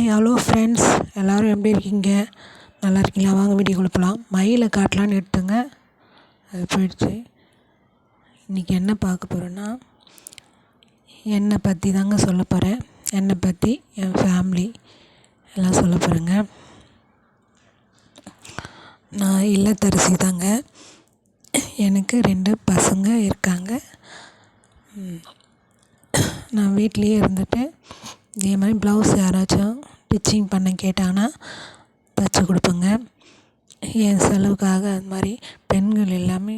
Hello friends, எல்லோரும் எப்படி இருக்கீங்க? நல்லா இருக்கீங்களா? வாங்க வீடியோக்குள்ள போகலாம். மயிலை காட்டலான்னு எடுத்துங்க, அது போயிடுச்சு. இன்றைக்கி என்ன பார்க்க போகிறேன்னா, என்னை பற்றி தாங்க சொல்ல போகிறேன். என்னை பற்றி, என் ஃபேமிலி எல்லாம் சொல்ல போகிறேங்க. நான் இல்லத்தரசி தாங்க. எனக்கு 2 பசங்க இருக்காங்க. நான் வீட்லேயே இருந்துட்டு இதே மாதிரி ப்ளவுஸ் யாராச்சும் ஸ்டிச்சிங் பண்ண கேட்டாங்கன்னா தைச்சி கொடுப்பேங்க. என் செலவுக்காக அது மாதிரி பெண்கள் எல்லாமே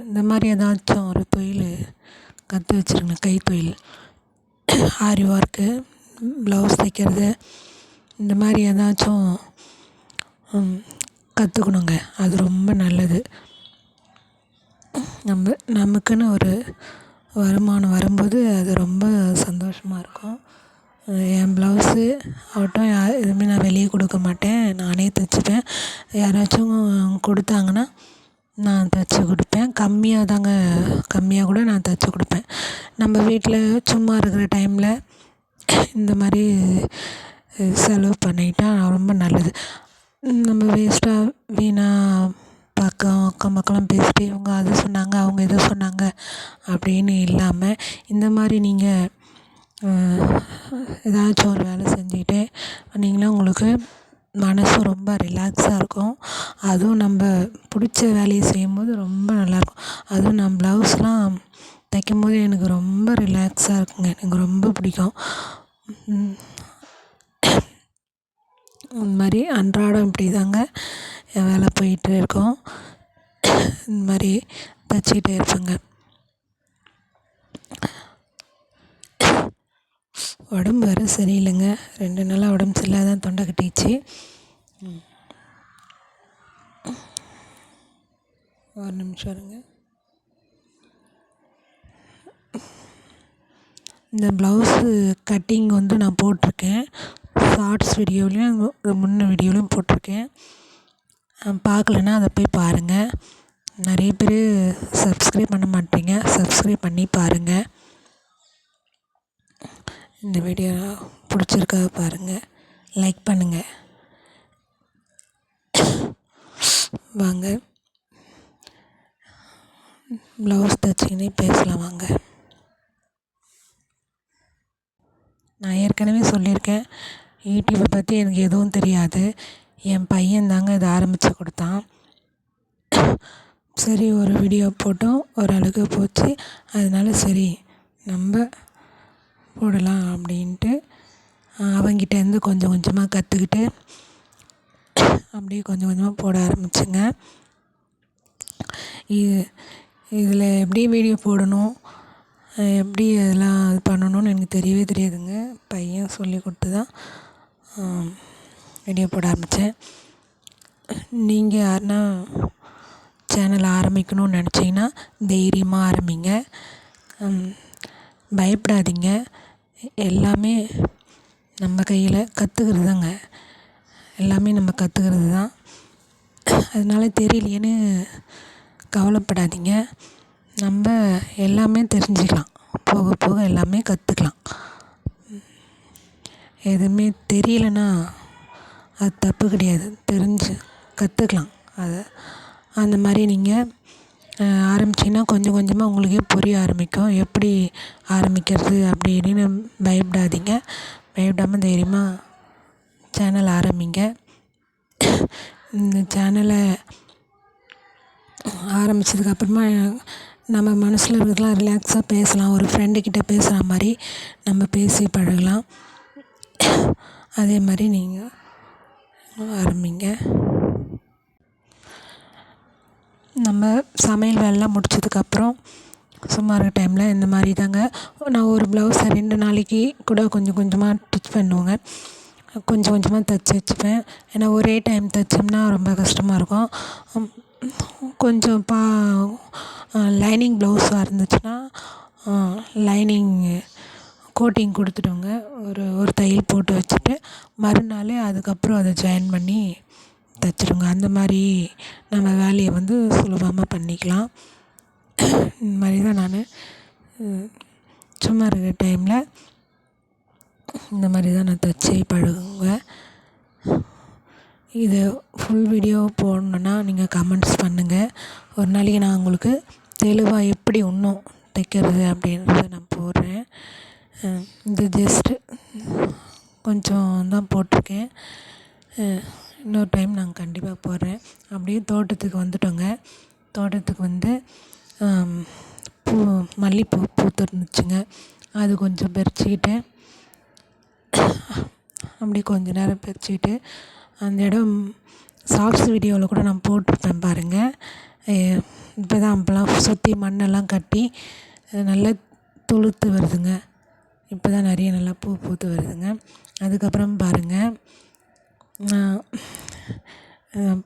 இந்த மாதிரி ஏதாச்சும் ஒரு தொழில் கற்று வச்சுருங்க. கைத்தொழில், ஆரி ஒர்க்கு, ப்ளவுஸ் தைக்கிறது, இந்த மாதிரி ஏதாச்சும் கற்றுக்கணுங்க. அது ரொம்ப நல்லது. நமக்குன்னு ஒரு வருமானம் வரும்போது அது ரொம்ப சந்தோஷமாக இருக்கும். என் ப்ளவுஸு ஆகட்டும், எதுவுமே நான் வெளியே கொடுக்க மாட்டேன், நானே தைச்சிப்பேன். யாராச்சும் கொடுத்தாங்கன்னா நான் தைச்சி கொடுப்பேன். கம்மியாக கூட நான் தைச்சி கொடுப்பேன். நம்ம வீட்டில் சும்மா இருக்கிற டைமில் இந்த மாதிரி செலவு பண்ணிக்கிட்டா ரொம்ப நல்லது. நம்ம வேஸ்ட்டாக வீணாக அக்கம் பக்கம் பேசிட்டு இவங்க அது சொன்னாங்க, அவங்க இதை சொன்னாங்க அப்படின்னு இல்லாமல் இந்த மாதிரி நீங்கள் ஏதாச்சும் ஒரு வேலை செஞ்சுக்கிட்டே பண்ணிங்கன்னா உங்களுக்கு மனசு ரொம்ப ரிலாக்ஸாக இருக்கும். அதுவும் நம்ம பிடிச்ச வேலையை செய்யும்போது ரொம்ப நல்லாயிருக்கும். அதுவும் நான் ப்ளவுஸ்லாம் தைக்கும்போது எனக்கு ரொம்ப ரிலாக்ஸாக இருக்குங்க. எனக்கு ரொம்ப பிடிக்கும். இந்த மாதிரி அன்றாடம் இப்படி தாங்க என் வேலை போயிட்டு இருக்கோம். இந்த மாதிரி தைச்சிக்கிட்டே இருப்பேங்க. உடம்பு வேறு சரியில்லைங்க. 2 நாளாக உடம்பு சரியில்லாதான் தொண்டை கட்டிச்சு. ஒரு நிமிஷம் இருங்க. இந்த ப்ளவுஸு கட்டிங் நான் போட்டிருக்கேன். ஷார்ட்ஸ் வீடியோலையும் முன்ன வீடியோலையும் போட்டிருக்கேன். பார்க்கலன்னா அதை போய் பாருங்கள். நிறைய பேர் சப்ஸ்கிரைப் பண்ண மாட்டீங்க, சப்ஸ்கிரைப் பண்ணி பாருங்கள். இந்த வீடியோ பிடிச்சிருக்கா பாருங்கள், லைக் பண்ணுங்கள். வாங்க ப்ளவுஸ் தைச்சிக்கினே பேசலாம் வாங்க. நான் ஏற்கனவே சொல்லியிருக்கேன், யூடியூப்பை பற்றி எனக்கு எதுவும் தெரியாது. என் பையன் தாங்க இதை ஆரம்பித்து கொடுத்தான். சரி, ஒரு வீடியோ போட்டோம், ஓரளவுக்கு போச்சு. அதனால சரி நம்ம போடலாம் அப்படின்ட்டு அவங்கிட்டேருந்து கொஞ்சம் கொஞ்சமாக கற்றுக்கிட்டு அப்படியே கொஞ்சம் கொஞ்சமாக போட ஆரம்பிச்சுங்க. இதில் எப்படி வீடியோ போடணும், எப்படி அதெல்லாம் இது பண்ணணும்னு எனக்கு தெரியவே தெரியாதுங்க. பையன் சொல்லி கொடுத்து தான் வீடியோ போட ஆரம்பித்தேன். நீங்கள் யாருன்னா சேனல் ஆரம்பிக்கணும்னு நினச்சிங்கன்னா தைரியமாக ஆரம்பிங்க. பயப்படாதீங்க. எல்லாமே நம்ம கையில் கற்றுக்கிறது தாங்க. எல்லாமே நம்ம கற்றுக்கிறது தான். அதனால தெரியலையேன்னு கவலைப்படாதீங்க. நம்ம எல்லாமே தெரிஞ்சுக்கலாம். போக போக எல்லாமே கற்றுக்கலாம். எதுவுமே தெரியலைன்னா அது தப்பு கிடையாது, தெரிஞ்சு கற்றுக்கலாம். அதை அந்த மாதிரி நீங்கள் ஆரம்பிச்சிங்கன்னா கொஞ்சம் கொஞ்சமாக உங்களுக்கே புரிய ஆரம்பிக்கும். எப்படி ஆரம்பிக்கிறது அப்படின்னு பயப்படாதீங்க. பயப்படாமல் தைரியமாக சேனல் ஆரம்பிங்க. இந்த சேனலை ஆரம்பித்ததுக்கப்புறமா நம்ம மனசில் இருக்கிறதெல்லாம் ரிலாக்ஸாக பேசலாம். ஒரு ஃப்ரெண்டுக்கிட்ட பேசுகிற மாதிரி நம்ம பேசி பழகலாம். அதே மாதிரி நீங்கள் ஆரம்பிங்க. நம்ம சமையல் வேலைலாம் முடிச்சதுக்கப்புறம் சும்மா இருக்க டைமில் இந்த மாதிரி தாங்க நான் ஒரு ப்ளவுஸை 2 நாளைக்கு கூட கொஞ்சம் கொஞ்சமாக ஸ்டிச் பண்ணுவேங்க. கொஞ்சம் கொஞ்சமாக தைச்சி வச்சுப்பேன். ஏன்னா ஒரே டைம் தைச்சோம்னா ரொம்ப கஷ்டமாக இருக்கும். கொஞ்சம் லைனிங் ப்ளவுஸாக இருந்துச்சுன்னா லைனிங் கோட்டிங் கொடுத்துடுவோங்க. ஒரு தையல் போட்டு வச்சுட்டு மறுநாள் அதுக்கப்புறம் அதை ஜாயின் பண்ணி தைச்சிடுங்க. அந்த மாதிரி நம்ம வேலையை சுலபமாக பண்ணிக்கலாம். இந்த மாதிரி தான் நான் சும்மா இருக்கிற டைமில் இந்த மாதிரி தான் நான் தைச்சி பழகுவேன். இது ஃபுல் வீடியோ போடணுன்னா நீங்கள் கமெண்ட்ஸ் பண்ணுங்கள். ஒரு நாளைக்கு நான் உங்களுக்கு தெளிவாக எப்படி இன்னும் தைக்கிறது அப்படின்றத நான் போடுறேன். இது ஜஸ்ட்டு கொஞ்சம் தான் போட்டிருக்கேன். இன்னொரு டைம் நான் கண்டிப்பாக போடுறேன். அப்படியே தோட்டத்துக்கு வந்துட்டோங்க. தோட்டத்துக்கு வந்து மல்லிகைப்பூ பூத்துருந்துச்சுங்க. அது கொஞ்சம் பறிச்சுக்கிட்டு அப்படி கொஞ்ச நேரம் பறிச்சுக்கிட்டு அந்த இடம் ஷார்ட்ஸ் வீடியோவில் கூட நான் போட்டிருப்பேன் பாருங்கள். இப்போ தான் அப்போலாம் சுற்றி மண்ணெல்லாம் கட்டி நல்லா துளுர்த்து வருதுங்க. இப்போ தான் நிறைய நல்லா பூ பூத்து வருதுங்க. அதுக்கப்புறம்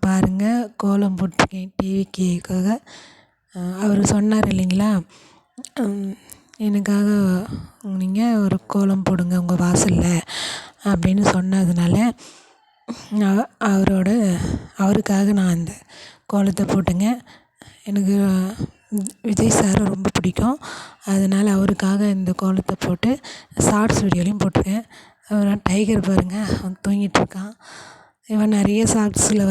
பாருங்கள் கோலம் போட்டிருக்கேன் டிவிக்காக. அவர் சொன்னார் இல்லைங்களா, எனக்காக நீங்கள் ஒரு கோலம் போடுங்க உங்கள் வாசலில் அப்படின்னு சொன்னதுனால அவருக்காக நான் அந்த கோலத்தை போட்டேங்க. எனக்கு விஜய் சார் ரொம்ப பிடிக்கும். அதனால் அவருக்காக இந்த கோலத்தை போட்டு ஷார்ட்ஸ் வீடியோலையும் போட்டிருக்கேன். டைகர் பாருங்கள், அவன் தூங்கிட்டுருக்கான். இவன் நிறைய ஷார்ட்ஸில்